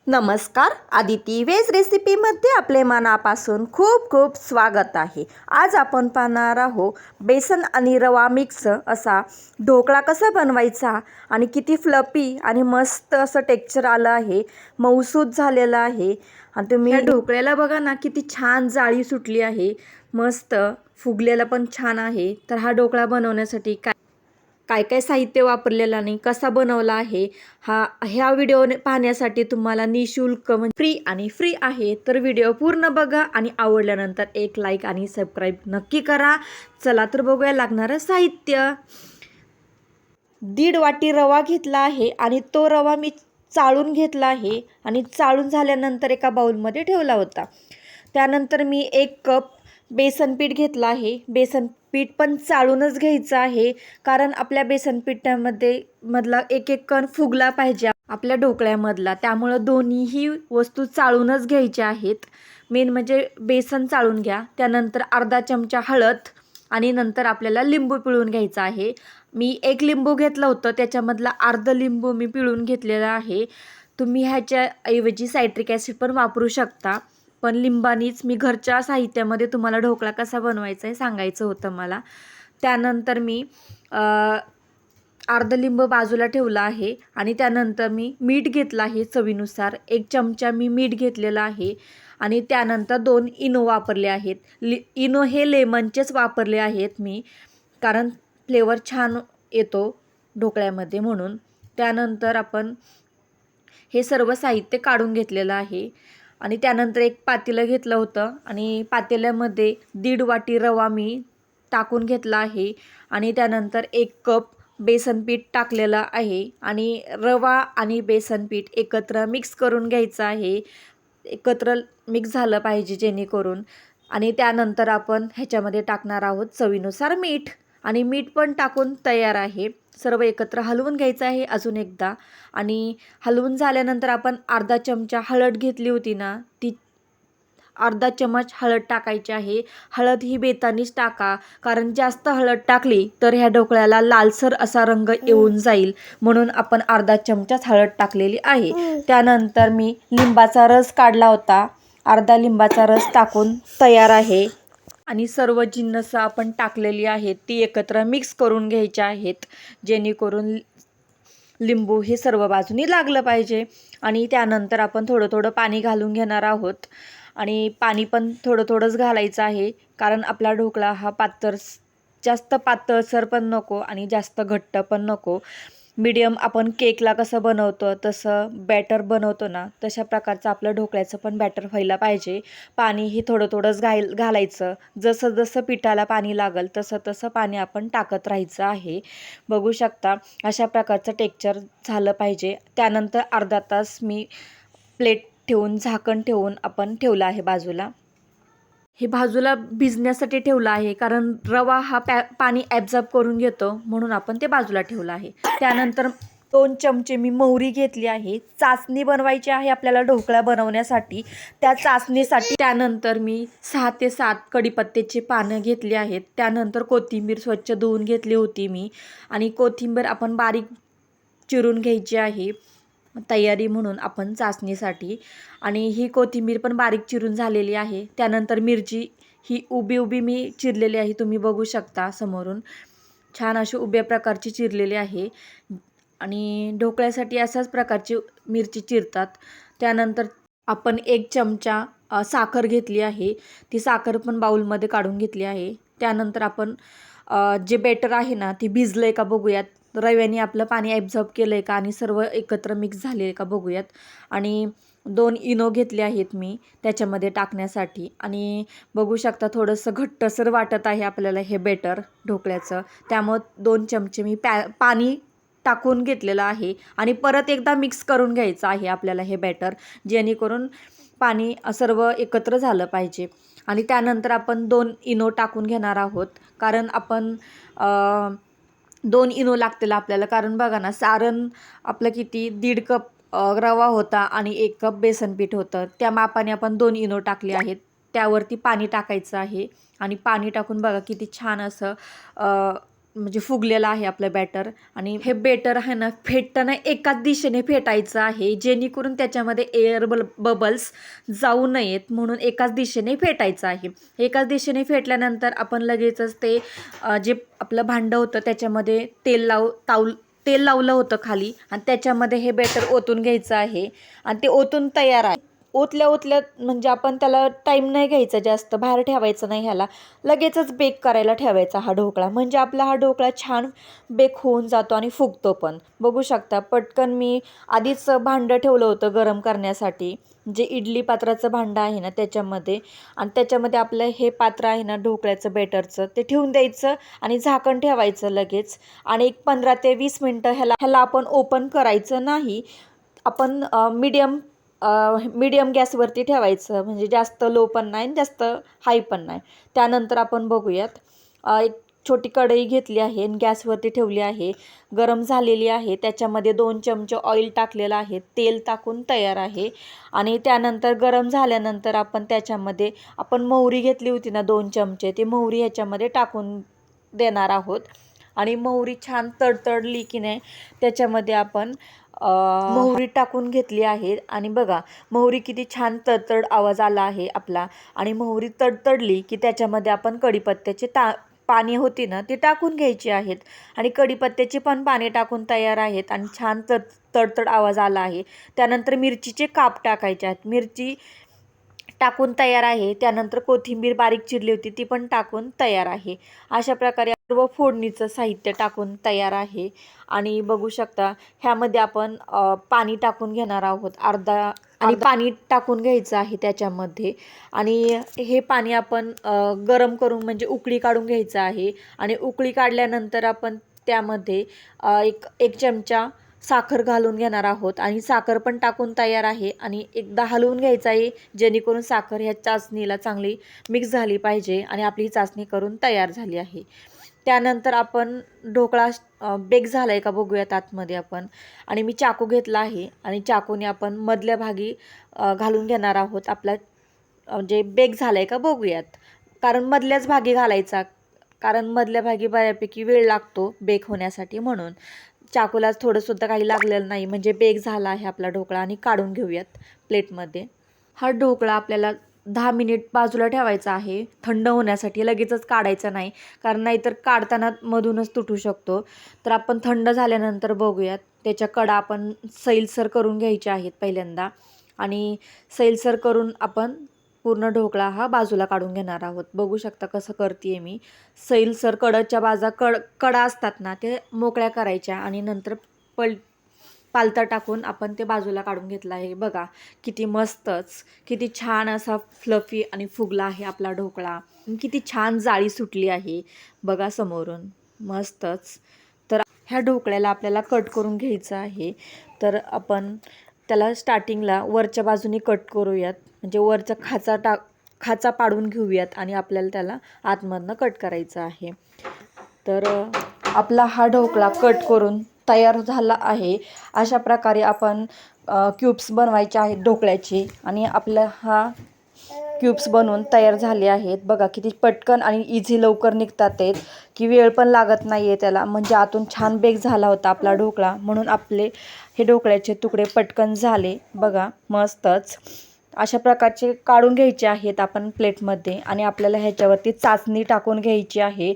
नमस्कार. आदिती वेज रेसिपीमध्ये आपले मनापासून खूप खूप स्वागत आहे. आज आपण पाहणार आहोत बेसन आणि रवा मिक्स असा ढोकळा कसा बनवायचा आणि किती फ्लफी आणि मस्त असं टेक्स्चर आलं आहे, मऊसूत झालेलं आहे. आणि तुम्ही ढोकळ्याला बघा ना किती छान जाळी सुटली आहे, मस्त फुगलेला पण छान आहे. तर हा ढोकळा बनवण्यासाठी काय काय साहित्य वापरलेलं नाही, कसा बनवला आहे, ह्या व्हिडिओ पाहण्यासाठी तुम्हाला निशुल्क म्हणजे फ्री आहे. तर व्हिडिओ पूर्ण बघा आणि आवडल्यानंतर एक लाईक आणि सबस्क्राईब नक्की करा. चला तर बघूया लागणारं साहित्य. 1.5 वाटी रवा घेतला आहे आणि तो रवा मी चाळून घेतला आहे आणि चाळून झाल्यानंतर एका बाउलमध्ये ठेवला होता. त्यानंतर मी 1 कप बेसन पीठ घेतलं आहे. बेसन पीठ पण चाळूनच घ्यायचं आहे, कारण आपल्या बेसन पिठामध्ये मधला एक एक कण फुगला पाहिजे आपल्या ढोकळ्यामधला. त्यामुळं दोन्हीही वस्तू चाळूनच घ्यायच्या आहेत. मेन म्हणजे बेसन चाळून घ्या. त्यानंतर अर्धा चमचा हळद आणि नंतर आपल्याला लिंबू पिळून घ्यायचं आहे. मी 1 लिंबू घेतलं होतं, त्याच्यामधला अर्धा लिंबू मी पिळून घेतलेला आहे. तुम्ही ह्याच्याऐवजी सायट्रिक ॲसिड पण वापरू शकता, पण लिंबानीच मी घरच्या साहित्यामध्ये तुम्हाला ढोकळा कसा बनवायचा आहे सांगायचं होतं मला. त्यानंतर मी अर्ध लिंबू बाजूला ठेवला आहे आणि त्यानंतर मी मीठ घेतलं आहे चवीनुसार. 1 चमचा मी मीठ घेतलेला आहे आणि त्यानंतर 2 इनो वापरले आहेत. इनो हे लेमनचेच वापरले आहेत मी, कारण फ्लेवर छान येतो ढोकळ्यामध्ये म्हणून. त्यानंतर आपण हे सर्व साहित्य काढून घेतलेलं आहे आणि त्यानंतर एक पातेलं घेतलं होतं आणि पातेल्यामध्ये 1.5 वाटी रवा मी टाकून घेतला आहे आणि त्यानंतर 1 कप बेसन पीठ टाकलेलं आहे आणि रवा आणि बेसन पीठ एकत्र मिक्स करून घ्यायचं आहे. एकत्र मिक्स झालं पाहिजे जेणेकरून. आणि त्यानंतर आपण ह्याच्यामध्ये टाकणार आहोत चवीनुसार मीठ आणि मीठ पण टाकून तयार आहे. सर्व एकत्र हलवून घ्यायचं आहे अजून एकदा. आणि हलवून झाल्यानंतर आपण अर्धा चमचा हळद घेतली होती ना, ती अर्धा चमच हळद टाकायची आहे. हळद ही बेतानीच टाका, कारण जास्त हळद टाकली तर ह्या ढोकळ्याला लालसर असा रंग येऊन जाईल, म्हणून आपण अर्धा चमचाच हळद टाकलेली आहे. त्यानंतर मी लिंबाचा रस काढला होता, अर्धा लिंबाचा रस टाकून तयार आहे. आणि सर्व जिन्नस आपण टाकलेली आहेत ती एकत्र मिक्स करून घ्यायची आहेत, जेणेकरून लिंबू हे सर्व बाजूनी लागलं पाहिजे. आणि त्यानंतर आपण थोडं थोडं पाणी घालून घेणार आहोत आणि पाणी पण थोडं थोडंच घालायचं आहे, कारण आपला ढोकळा हा जास्त पातळसर पण नको आणि जास्त घट्ट पण नको. मीडियम आपण केकला कसं बनवतो तसं बॅटर बनवतो ना, तशा प्रकारचं आपलं ढोकळ्याचं पण बॅटर व्हायला पाहिजे. पाणी हे थोडं थोडंच घालायचं. जसं जसं पिठाला पाणी लागेल तसं तसं पाणी आपण टाकत राहायचं आहे. बघू शकता अशा प्रकारचं टेक्स्चर झालं पाहिजे. त्यानंतर अर्धा तास मी प्लेट ठेवून झाकण ठेवून आपण ठेवलं आहे बाजूला. हे बाजूला भिजण्यासाठी ठेवलं आहे, कारण रवा हा पाणी ॲब्झॉर्ब करून घेतो, म्हणून आपण ते बाजूला ठेवलं आहे. त्यानंतर 2 चमचे मी मोहरी घेतली आहे. चासणी बनवायची आहे आपल्याला ढोकळा बनवण्यासाठी. त्या चासणीसाठी त्यानंतर मी 6 ते 7 कढीपत्त्याची पानं घेतली आहेत. त्यानंतर कोथिंबीर स्वच्छ धुवून घेतली होती मी आणि कोथिंबीर आपण बारीक चिरून घ्यायची आहे तयारी म्हणून आपण चासणीसाठी. आणि ही कोथिंबीर पण बारीक चिरून झालेली आहे. त्यानंतर मिरची ही उभी उभी मी चिरलेली आहे, तुम्ही बघू शकता समोरून. छान अशी उभ्या प्रकारची चिरलेली आहे आणि ढोकळ्यासाठी अशाच प्रकारची मिरची चिरतात. त्यानंतर आपण 1 चमचा साखर घेतली आहे, ती साखर पण बाउलमध्ये काढून घेतली आहे. त्यानंतर आपण जे बॅटर आहे ना ती भिजलं आहे का बघूयात. रव्याने आपलं पाणी ॲब्झॉर्ब केलं आहे का आणि सर्व एकत्र मिक्स झाले आहे का बघूयात. आणि 2 इनो घेतले आहेत मी त्याच्यामध्ये टाकण्यासाठी आणि बघू शकता थोडंसं घट्टसर वाटत आहे आपल्याला हे बॅटर ढोकळ्याचं. त्यामुळं 2 चमचे मी पाणी टाकून घेतलेलं आहे आणि परत एकदा मिक्स करून घ्यायचं आहे आपल्याला हे बॅटर, जेणेकरून पाणी सर्व एकत्र झालं पाहिजे. आणि त्यानंतर आपण 2 इनो टाकून घेणार आहोत, कारण आपण 2 इनो लागतील आपल्याला. कारण बघा ना, सारण आपलं किती 1.5 कप रवा होता आणि 1 कप बेसन पीठ होतं, त्या मापाने आपण 2 इनो टाकले आहेत. त्यावरती पाणी टाकायचं आहे आणि पाणी टाकून बघा किती छान असं म्हणजे फुगलेलं आहे आपलं बॅटर. आणि हे बॅटर आहे ना फेटताना एकाच दिशेने फेटायचं आहे, जेणेकरून त्याच्यामध्ये एअर बबल्स जाऊ नयेत म्हणून एकाच दिशेने फेटायचं आहे. एकाच दिशेने फेटल्यानंतर आपण लगेचच ते जे आपलं भांडं होतं त्याच्यामध्ये तेल लावलं होतं खाली आणि त्याच्यामध्ये हे बॅटर ओतून घ्यायचं आहे आणि ते ओतून तयार आहे. ओतल्या म्हणजे आपण त्याला टाईम नाही घ्यायचा, जास्त बाहेर ठेवायचं नाही, ह्याला लगेचच बेक करायला ठेवायचा हा ढोकळा. म्हणजे आपला हा ढोकळा छान बेक होऊन जातो आणि फुगतो पण. बघू शकता पटकन मी आधीच भांडं ठेवलं होतं गरम करण्यासाठी, जे इडली पात्राचं भांडं आहे ना त्याच्यामध्ये. आणि त्याच्यामध्ये आपलं हे पात्र आहे ना ढोकळ्याचं बॅटरचं, ते ठेवून द्यायचं आणि झाकण ठेवायचं लगेच. आणि एक 15 ते 20 मिनटं ह्याला आपण ओपन करायचं नाही. आपण मीडियम गॅसवरती ठेवायचं, म्हणजे जास्त लो पण नाही आणि जास्त हाय पण नाही. त्यानंतर आपण बघूयात, एक छोटी कढई घेतली आहे आणि गॅसवरती ठेवली आहे, गरम झालेली आहे. त्याच्यामध्ये 2 चमचे ऑइल टाकलेलं आहे, तेल टाकून तयार आहे. आणि त्यानंतर गरम झाल्यानंतर आपण त्याच्यामध्ये मोहरी घेतली होती ना 2 चमचे, ती मोहरी ह्याच्यामध्ये टाकून देणार आहोत. आणि मोहरी छान तडतडली की नाही त्याच्यामध्ये आपण मोहरी टाकून घेतली आहे. आणि बघा मोहरी किती छान तडतड आवाज आला आहे आपला. आणि मोहरी तडतडली की त्याच्यामध्ये आपण कढीपत्त्याची पाणी होती ना ती टाकून घ्यायची आहेत. आणि कढीपत्त्याची पण पाणी टाकून तयार आहेत आणि छान तडतड आवाज आला आहे. त्यानंतर मिरचीचे काप टाकायचे आहेत, मिरची टाकून तयार आहे. त्यानंतर कोथिंबीर बारीक चिरली होती ती पण टाकून तयार आहे. अशा प्रकारे सर्व फोडणीचं साहित्य टाकून तयार आहे. आणि बघू शकता ह्यामध्ये आपण पाणी टाकून घेणार आहोत आणि पाणी टाकून घ्यायचं आहे त्याच्यामध्ये. आणि हे पाणी आपण गरम करून म्हणजे उकळी काढून घ्यायचं आहे. आणि उकळी काढल्यानंतर आपण त्यामध्ये एक चमचा साखर घालून घेणार आहोत. आणि साखर पण टाकून तयार आहे. आणि एकदा हलवून घ्यायचं आहे, जेणेकरून साखर ह्या चाचणीला चांगली मिक्स झाली पाहिजे. आणि आपली चाचणी करून तयार झाली आहे. त्यानंतर आपण ढोकळा बेक झाला आहे का बघूयात आतमध्ये आपण. आणि मी चाकू घेतला आहे आणि चाकूने आपण मधल्या भागी घालून घेणार आहोत. आपला म्हणजे बेक झाला आहे का बघूयात, कारण मधल्याच भागी घालायचा, कारण मधल्या भागी बऱ्यापैकी वेळ लागतो बेक होण्यासाठी, म्हणून चाकूला थोडंसुद्धा काही लागलेलं नाही, म्हणजे बेक झाला आहे आपला ढोकळा. आणि काढून घेऊयात प्लेटमध्ये. हा ढोकळा आपल्याला 10 मिनिट बाजूला ठेवायचा आहे थंड होण्यासाठी, लगेचच काढायचा नाही, कारण नाहीतर काढताना मधूनच तुटू शकतो. तर आपण थंड झाल्यानंतर बघूयात. त्याच्या कडा आपण सैलसर करून घ्यायच्या आहेत पहिल्यांदा. आणि सैलसर करून आपण पूर्ण ढोकळा हा बाजूला काढून घेणार आहोत. बघू शकता कसं करते मी. सैलसर कडच्या कडा असतात ना ते मोकळ्या करायच्या आणि नंतर पालथा टाकून आपण ते बाजूला काढून घेतला आहे. बघा किती छान असा फ्लफी आणि फुगला आहे आपला ढोकळा. किती छान जाळी सुटली आहे बघा समोरून, मस्तच. तर ह्या ढोकळ्याला आपल्याला कट करून घ्यायचं आहे. तर आपण त्याला स्टार्टिंगला वरच्या बाजूने कट करूयात, म्हणजे वरचा खाचा पाडून घेऊयात आणि आपल्याला त्याला आतमधनं कट करायचं आहे. तर आपला हा ढोकळा कट करून तयार झाला आहे. अशा प्रकारे आपण क्यूब्स बनवायचे आहेत ढोकळ्याचे. आणि आपला हा क्यूब्स बनवून तयार झाले आहेत. बघा किती पटकन आणि इझी लवकर निघतात आहेत, की वेळ पण लागत नाही आहे त्याला. म्हणजे आतून छान बेक झाला होता आपला ढोकळा, म्हणून आपले हे ढोकळ्याचे तुकडे पटकन झाले. बघा मस्तच. अशा प्रकारचे काढून घ्यायचे आहेत आपण प्लेटमध्ये. आणि आपल्याला ह्याच्यावरती चाचणी टाकून घ्यायची आहे.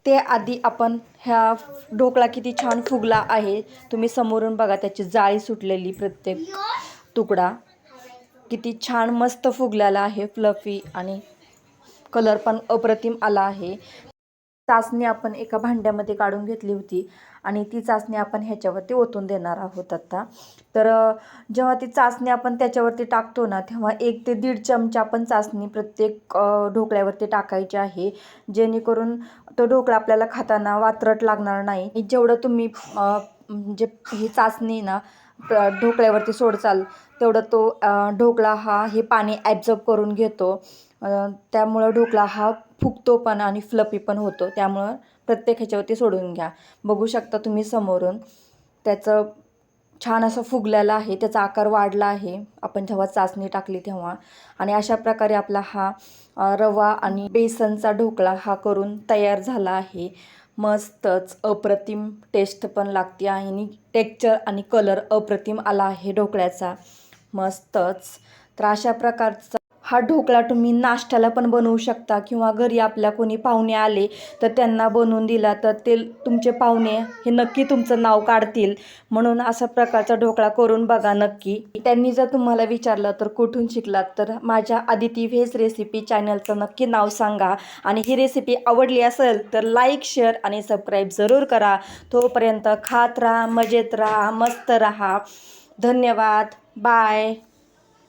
ते आधी आपण ह्या ढोकळा किती छान फुगला आहे तुम्ही समोरून बघा, त्याची जाळी सुटलेली प्रत्येक तुकडा किती छान मस्त फुगलेला आहे, फ्लफी, आणि कलर पण अप्रतिम आला आहे. चाचणी आपण एका भांड्यामध्ये काढून घेतली होती आणि ती चाचणी आपण ह्याच्यावरती ओतून देणार आहोत आता. तर जेव्हा ती चाचणी आपण त्याच्यावरती टाकतो ना, तेव्हा 1 ते 1.5 चमचा आपण चाचणी प्रत्येक ढोकळ्यावरती टाकायची आहे, जेणेकरून तो ढोकळा आपल्याला खाताना वात्रट लागणार नाही. जेवढं तुम्ही म्हणजे ही चाचणी ना ढोकळ्यावरती सोडचाल तेवढं तो ढोकळा हे पाणी ॲब्झॉर्ब करून घेतो. त्यामुळं ढोकळा हा फुगतो पण आणि फ्लफी पण होतो. त्यामुळं प्रत्येक ह्याच्यावरती सोडून घ्या. बघू शकता तुम्ही समोरून त्याचं छान असं फुगलेलं आहे, त्याचा आकार वाढला आहे आपण जेव्हा चाचणी टाकली तेव्हा. आणि अशा प्रकारे आपला हा रवा आणि बेसनचा ढोकळा हा करून तयार झाला आहे. मस्तच अप्रतिम टेस्ट पण लागते आणि टेक्स्चर आणि कलर अप्रतिम आला आहे ढोकळ्याचा. मस्तच. तर अशा प्रकारचा हा ढोकळा तुम्ही नाश्त्याला पण बनवू शकता किंवा घरी आपल्या कोणी पाहुणे आले तर त्यांना बनवून दिला तर ते तुमचे पाहुणे हे नक्की तुमचं नाव काढतील. म्हणून अशा प्रकारचा ढोकळा करून बघा नक्की. त्यांनी जर तुम्हाला विचारलं तर कुठून शिकलात तर माझ्या आदिती व्हेज रेसिपी चॅनलचं नक्की नाव सांगा. आणि ही रेसिपी आवडली असेल तर लाईक, शेअर आणि सबस्क्राईब जरूर करा. तोपर्यंत खात राहा, मजेत राहा, मस्त राहा. धन्यवाद. बाय.